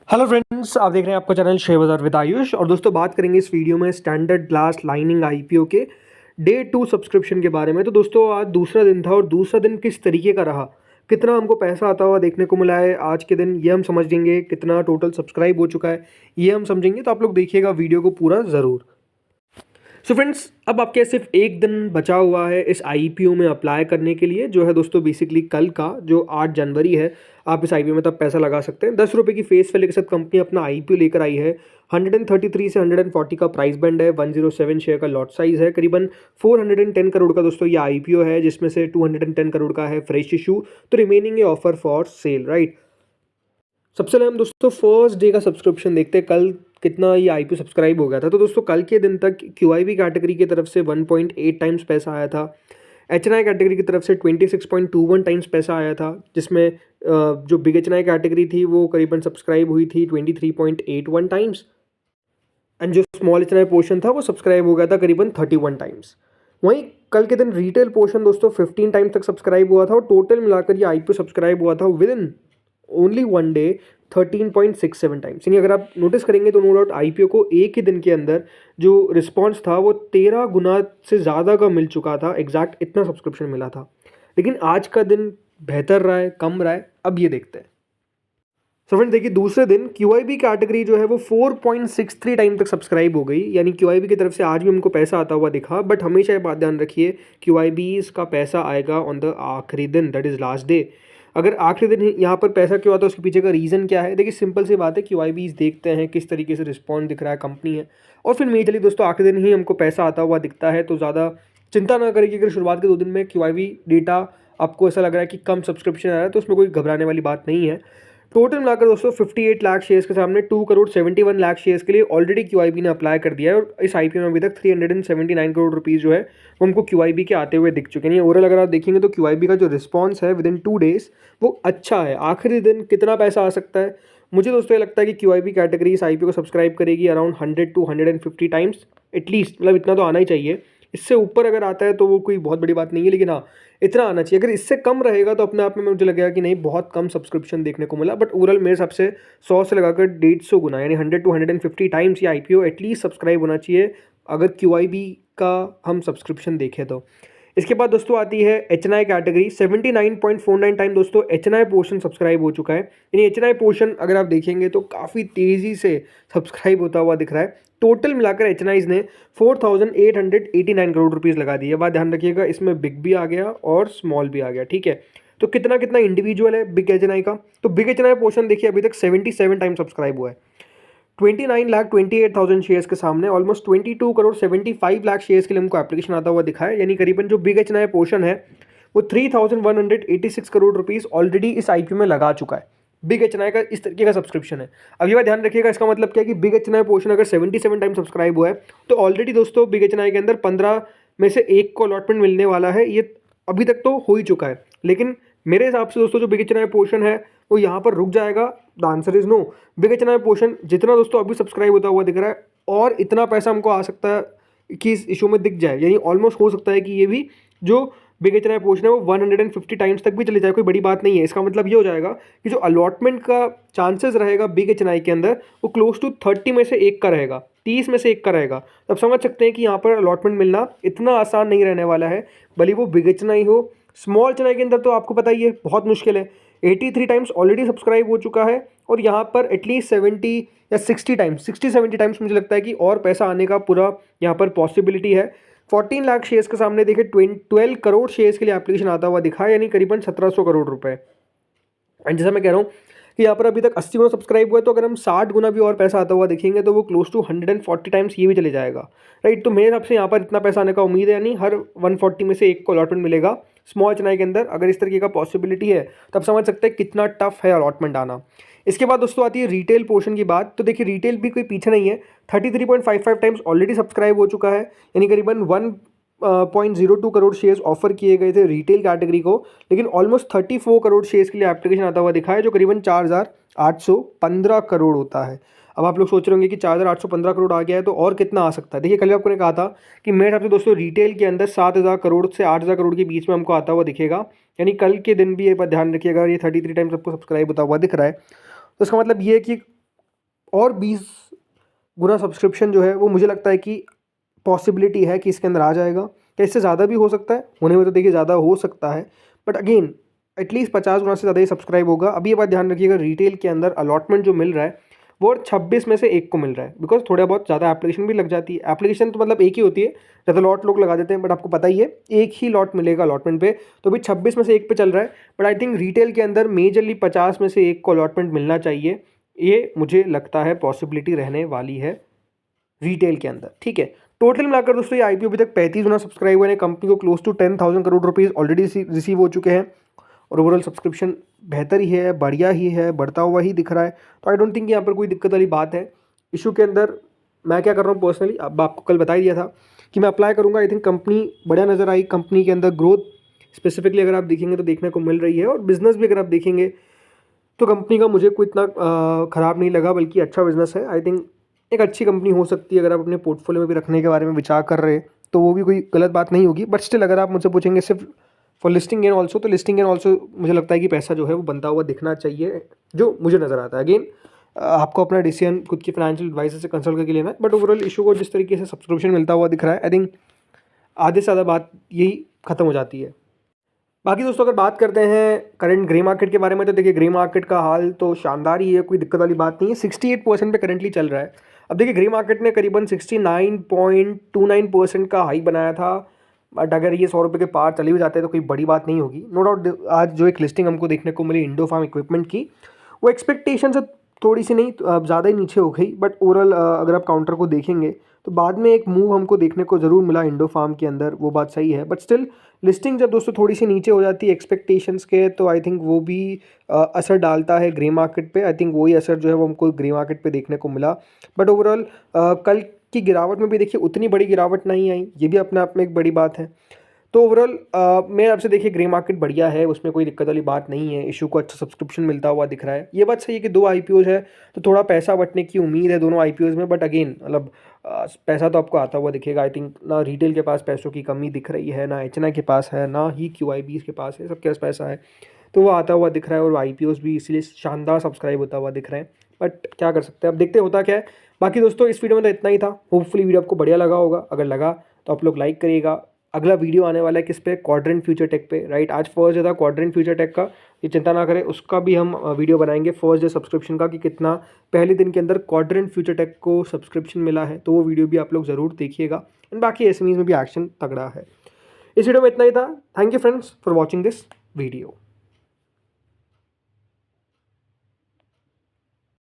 Hello friends, आप देख रहे हैं आपका चैनल शेयर बाजार विद आयुष। और दोस्तों बात करेंगे इस वीडियो में स्टैंडर्ड ग्लास लाइनिंग आईपीओ के डे 2 सब्सक्रिप्शन के बारे में। तो दोस्तों आज दूसरा दिन था और दूसरा दिन किस तरीके का रहा, कितना हमको पैसा आता हुआ देखने को मिला है आज के दिन, ये हम समझेंगे। कितना टोटल सब्सक्राइब हो चुका है ये हम समझेंगे। तो आप लोग देखिएगा वीडियो को पूरा ज़रूर। सो फ्रेंड्स, अब आपके सिर्फ एक दिन बचा हुआ है इस आईपीओ में अप्लाई करने के लिए, जो है दोस्तों बेसिकली कल का जो 8 जनवरी है। आप इस आईपीओ में तब पैसा लगा सकते हैं। 10 रुपये की फेस वैल्यू के साथ कंपनी अपना आईपीओ लेकर आई है। 133 से 140 का प्राइस बैंड है। 107 शेयर का लॉट साइज है। करीबन 410 करोड़ का दोस्तों ये आईपीओ है, जिसमें से 210 करोड़ का है फ्रेश इशू, तो रिमेनिंग है ऑफर फॉर सेल, राइट। सबसे पहले हम दोस्तों फर्स्ट डे का सब्सक्रिप्शन देखते हैं, कल कितना ये आईपीओ सब्सक्राइब हो गया था। तो दोस्तों कल के दिन तक क्यूआईबी कैटेगरी की तरफ से 1.8 टाइम्स पैसा आया था। एचएनआई कैटेगरी की तरफ से 26.21 टाइम्स पैसा आया था, जिसमें जो बिग एचएनआई कैटेगरी थी वो करीबन सब्सक्राइब हुई थी 23.81 टाइम्स, एंड जो स्मॉल एचएनआई पोर्शन था वो सब्सक्राइब हो गया था करीबन 31 टाइम्स। वहीं कल के दिन रिटेल पोर्शन दोस्तों 15 टाइम्स तक सब्सक्राइब हुआ था और टोटल मिलाकर ये आईपीओ सब्सक्राइब हुआ था with in only one day 13.67 times. यानी अगर आप नोटिस करेंगे तो नो डाउट आईपीओ को एक ही दिन के अंदर जो रिस्पांस था वो 13 गुना से ज़्यादा का मिल चुका था। एग्जैक्ट इतना सब्सक्रिप्शन मिला था। लेकिन आज का दिन बेहतर रहा है, कम रहा है, अब ये देखते हैं। सो फ्रेंड्स देखिए, दूसरे दिन क्यूआईबी कैटेगरी जो है वो 4.63 टाइम तक सब्सक्राइब हो गई। यानी क्यूआईबी की तरफ से आज भी हमको पैसा आता हुआ दिखा। बट हमेशा ये बात ध्यान रखिए, क्यूआईबी का पैसा आएगा ऑन द आखिरी दिन, दैट इज़ लास्ट डे। अगर आखिरी दिन यहाँ पर पैसा क्यों आता है, उसके पीछे का रीज़न क्या है? देखिए सिंपल सी बात है, क्यूआईबीज देखते हैं किस तरीके से रिस्पॉन्स दिख रहा है कंपनी है, और फिर मेजरली दोस्तों आखिरी दिन ही हमको पैसा आता हुआ दिखता है। तो ज़्यादा चिंता ना करिए अगर शुरुआत के 2 दिन में क्यूआईबी डेटा आपको ऐसा लग रहा है कि कम सब्सक्रिप्शन आ रहा है, तो उसमें कोई घबराने वाली बात नहीं है। टोटल मिलाकर दोस्तों 58 लाख शेयर्स के सामने 2 करोड़ 71 लाख शेयर्स के लिए ऑलरेडी क्यूआईबी ने अप्लाई कर दिया है। और इस आईपीओ में अभी तक 379 करोड़ रुपीज़ जो है वो हमको क्यूआईबी के आते हुए दिख चुके हैं। ओवरऑल अगर आप देखेंगे तो क्यूआईबी का जो रिस्पॉन्स है विद इन 2 डेज वो अच्छा है। आखिरी दिन कितना पैसा आ सकता है, मुझे दोस्तों ये लगता है कि क्यूआईबी कैटेगरी इस आईपीओ को सब्सक्राइब करेगी अराउंड 100 टू 150 टाइम्स एटलीस्ट। मतलब इतना तो आना ही चाहिए। इससे ऊपर अगर आता है तो वो कोई बहुत बड़ी बात नहीं है, लेकिन हाँ इतना आना चाहिए। अगर इससे कम रहेगा तो अपने आप में मुझे लगेगा कि नहीं, बहुत कम सब्सक्रिप्शन देखने को मिला। बट ओवरऑल मेरे हिसाब से 100 से लगाकर 150 गुना यानी 100 टू 150 टाइम्स ये आईपीओ एटलीस्ट सब्सक्राइब होना चाहिए अगर क्यूआईबी का हम सब्सक्रिप्शन देखें तो। इसके बाद दोस्तों आती है एचएनआई कैटेगरी। 79.49 टाइम दोस्तों एचएनआई पोर्शन सब्सक्राइब हो चुका है। यानी एचएनआई पोर्शन अगर आप देखेंगे तो काफ़ी तेज़ी से सब्सक्राइब होता हुआ दिख रहा है। टोटल मिलाकर एचएनआईज ने 4,889 करोड़ रुपीज़ लगा दिए। बात ध्यान रखिएगा, इसमें बिग भी आ गया और स्मॉल भी आ गया, ठीक है। तो कितना कितना इंडिविजुअल है बिग एचएनआई का, तो बिग एचएनआई पोर्शन देखिए अभी तक 77 टाइम सब्सक्राइब हुआ है। 29,28,000 शेयर्स के सामने ऑलमोस्ट 22 करोड़ 75 लाख शेयर्स के लिए हमको एप्लीकेशन आता हुआ दिखा है। यानी करीबन जो बिग एचएनआई पोर्शन है वो 3,186 करोड़ रुपीस ऑलरेडी इस आईपीओ में लगा चुका है। बिग एचएनआई का इस तरीके का सब्सक्रिप्शन है। अब ये बात ध्यान रखिएगा, इसका मतलब क्या है कि बिग एचएनआई पोर्शन अगर 77 टाइम सब्सक्राइब हुआ है तो ऑलरेडी दोस्तों बिग एचएनआई के अंदर 15 में से 1 को अलॉटमेंट मिलने वाला है। ये अभी तक तो हो ही चुका है, लेकिन मेरे हिसाब से दोस्तों जो बिग एचएनआई पोर्शन है वो यहाँ पर रुक जाएगा। The answer is no. Big HNI portion जितना दोस्तों अभी सब्सक्राइब होता हुआ दिख रहा है और इतना पैसा हमको आ सकता है कि इस इशू में दिख जाए। यानी ऑलमोस्ट हो सकता है कि ये भी जो बिग एचएनआई पोर्शन है वो 150 टाइम्स तक भी चले जाए, कोई बड़ी बात नहीं है। इसका मतलब ये हो जाएगा कि जो अलॉटमेंट का चांसेस रहेगा बिग एचएनआई के अंदर वो क्लोज टू 30 में से 1 का रहेगा, 30 में से 1 का रहेगा। तब समझ सकते हैं कि यहाँ पर अलॉटमेंट मिलना इतना आसान नहीं रहने वाला है, भले वो बिग एचएनआई हो। स्मॉल एचएनआई के अंदर तो आपको पता ही है बहुत मुश्किल है। 83 टाइम्स ऑलरेडी सब्सक्राइब हो चुका है और यहाँ पर एटलीस्ट 70 या 60 टाइम्स 60-70 टाइम्स मुझे लगता है कि और पैसा आने का पूरा यहाँ पर पॉसिबिलिटी है। 14 लाख शेयर्स के सामने देखिए 12 करोड़ शेयर्स के लिए एप्लीकेशन आता हुआ दिखा है, यानी करीबन 1700 करोड़ रुपए। एंड जैसा मैं कह रहा हूँ कि यहाँ पर अभी तक 80 गुना सब्सक्राइब हुआ है, तो अगर हम 60 गुना भी और पैसा आता हुआ देखेंगे तो वो क्लोज टू 140 टाइम्स ये भी चले जाएगा, राइट। तो मेरे हिसाब से यहाँ पर इतना पैसा आने का उम्मीद है, यानी हर 140 में से 1 को अलॉटमेंट मिलेगा स्मॉल एचएनआई के अंदर। अगर इस तरीके का पॉसिबिलिटी है तब समझ सकते हैं कितना टफ है अलॉटमेंट आना। इसके बाद दोस्तों आती है रिटेल पोर्शन की बात। तो देखिए रिटेल भी कोई पीछे नहीं है, 33.55 टाइम्स ऑलरेडी सब्सक्राइब हो चुका है। यानी करीबन 1.02 करोड़ शेयर्स ऑफर किए गए थे रिटेल कैटेगरी को, लेकिन ऑलमोस्ट 34 करोड़ शेयर्स के लिए एप्लीकेशन आता हुआ दिखा है, जो करीबन 4,815 करोड़ होता है। अब आप लोग सोच रहे होंगे कि 4,815 करोड़ आ गया है तो और कितना आ सकता है। देखिए कल आपको ने कहा था कि मेरे हिसाब से दोस्तों रिटेल के अंदर 7,000 करोड़ से 8,000 करोड़ के बीच में हमको आता हुआ दिखेगा। यानी कल के दिन भी एक बार ध्यान रखिएगा, ये 33 टाइम्स आपको सब्सक्राइब होता हुआ दिख रहा है तो इसका मतलब ये है कि और 20 गुना सब्सक्रिप्शन जो है वो मुझे लगता है कि पॉसिबिलिटी है कि इसके अंदर आ जाएगा। क्या इससे ज़्यादा भी हो सकता है? होने में तो देखिए ज़्यादा हो सकता है, बट अगेन एटलीस्ट 50 गुना से ज़्यादा ही सब्सक्राइब होगा। अभी ये बात ध्यान रखिएगा, रिटेल के अंदर अलॉटमेंट जो मिल रहा है वो 26 में से 1 को मिल रहा है, बिकॉज थोड़ा बहुत ज़्यादा एप्लीकेशन भी लग जाती है। एप्लीकेशन तो मतलब एक ही होती है, ज़्यादा लॉट लोग लगा देते हैं, बट आपको पता ही है एक ही लॉट मिलेगा अलॉटमेंट पे। तो अभी 26 में से 1 पे चल रहा है, बट आई थिंक रिटेल के अंदर मेजरली 50 में से 1 को अलॉटमेंट मिलना चाहिए। ये मुझे लगता है पॉसिबिलिटी रहने वाली है रिटेल के अंदर, ठीक है। टोटल मिलाकर दोस्तों ये आईपीओ अभी तक 35 गुना सब्सक्राइबर ने कंपनी को close to 10,000 crore rupees already receive हो चुके हैं, और ओवरऑल सब्सक्रिप्शन बेहतर ही है, बढ़िया ही है, बढ़ता हुआ ही दिख रहा है। तो आई डोंट थिंक यहाँ पर कोई दिक्कत वाली बात है। इशू के अंदर मैं क्या कर रहा हूँ पर्सनली, अब आपको कल बता ही दिया था कि मैं अप्लाई करूँगा। आई थिंक कंपनी बढ़िया नज़र आई, कंपनी के अंदर ग्रोथ स्पेसिफिकली अगर आप देखेंगे तो देखने को मिल रही है, और बिजनेस भी अगर आप देखेंगे तो कंपनी का मुझे कोई इतना ख़राब नहीं लगा, बल्कि अच्छा बिजनेस है। आई थिंक एक अच्छी कंपनी हो सकती है, अगर आप अपने पोर्टफोलियो में भी रखने के बारे में विचार कर रहे हैं तो वो भी कोई गलत बात नहीं होगी। बट स्टिल अगर आप मुझसे पूछेंगे सिर्फ फॉर लिस्टिंग गेन ऑल्सो, तो लिस्टिंग गेन ऑल्सो मुझे लगता है कि पैसा जो है वो बनता हुआ दिखना चाहिए, जो मुझे नज़र आता है। अगेन आपको अपना डिसीजन खुद की फाइनेंशियल एडवाइजर से कंसल्ट करके लेना है, बट ओवरऑल इशू को जिस तरीके से सब्सक्रिप्शन मिलता हुआ दिख रहा है, आई थिंक आधे से ज़्यादा बात यही खत्म हो जाती है। बाकी दोस्तों अगर बात करते हैं करंट ग्रे मार्केट के बारे में, तो देखिए ग्रे मार्केट का हाल तो शानदार ही है, कोई दिक्कत वाली बात नहीं है। 68% पे करंटली चल रहा है। अब देखिए ग्रे मार्केट ने करीबन 69.29% का हाई बनाया था, बट अगर ये 100 रुपये के पार चले भी जाते हैं तो कोई बड़ी बात नहीं होगी। नो डाउट आज जो एक लिस्टिंग हमको देखने को मिली इंडो फार्म इक्विपमेंट की, वो एक्सपेक्टेशन से थोड़ी सी नहीं ज़्यादा ही नीचे हो गई, बट ओवरऑल अगर आप काउंटर को देखेंगे तो बाद में एक मूव हमको देखने को ज़रूर मिला इंडो फार्म के अंदर, वो बात सही है। बट स्टिल लिस्टिंग जब दोस्तों थोड़ी सी नीचे हो जाती है एक्सपेक्टेशंस के, तो आई थिंक वो भी असर डालता है ग्रे मार्केट पे। आई थिंक वही असर जो है वो हमको ग्रे मार्केट पे देखने को मिला। बट ओवरऑल कल की गिरावट में भी देखिए उतनी बड़ी गिरावट नहीं आई, ये भी अपने आप में एक बड़ी बात है। तो ओवरऑल मेरे आपसे देखिए ग्रे मार्केट बढ़िया है, उसमें कोई दिक्कत वाली बात नहीं है। इशू को अच्छा सब्सक्रिप्शन मिलता हुआ दिख रहा है। ये बात सही है कि 2 आईपीओज है तो थोड़ा पैसा बटने की उम्मीद है दोनों आईपीओज में, बट अगेन मतलब पैसा तो आपको आता हुआ दिखेगा। आई थिंक ना रिटेल के पास पैसों की कमी दिख रही है, ना एचएनआई के पास है, ना ही क्यूआईबीज के पास है, सबके पास पैसा है, तो वो आता हुआ दिख रहा है। और आईपीओज भी इसलिए शानदार सब्सक्राइब होता हुआ दिख रहे हैं। बट क्या कर सकते हैं, अब देखते होता क्या है। बाकी दोस्तों इस वीडियो में तो इतना ही था। होपफुली वीडियो आपको बढ़िया लगा होगा। अगर लगा तो आप लोग लाइक करिएगा। अगला वीडियो आने वाला है किस पे, क्वाड्रेंट फ्यूचर टेक पे, राइट। आज फर्स्ट डे था क्वाड्रेंट फ्यूचर टेक का, ये चिंता ना करें, उसका भी हम वीडियो बनाएंगे फर्स्ट डे सब्सक्रिप्शन का, कि कितना पहले दिन के अंदर क्वाड्रेंट फ्यूचर टेक को सब्सक्रिप्शन मिला है। तो वो वीडियो भी आप लोग ज़रूर देखिएगा। एंड बाकी एसएमईज में भी एक्शन तगड़ा है। इस वीडियो में इतना ही था। Thank you friends for watching this video.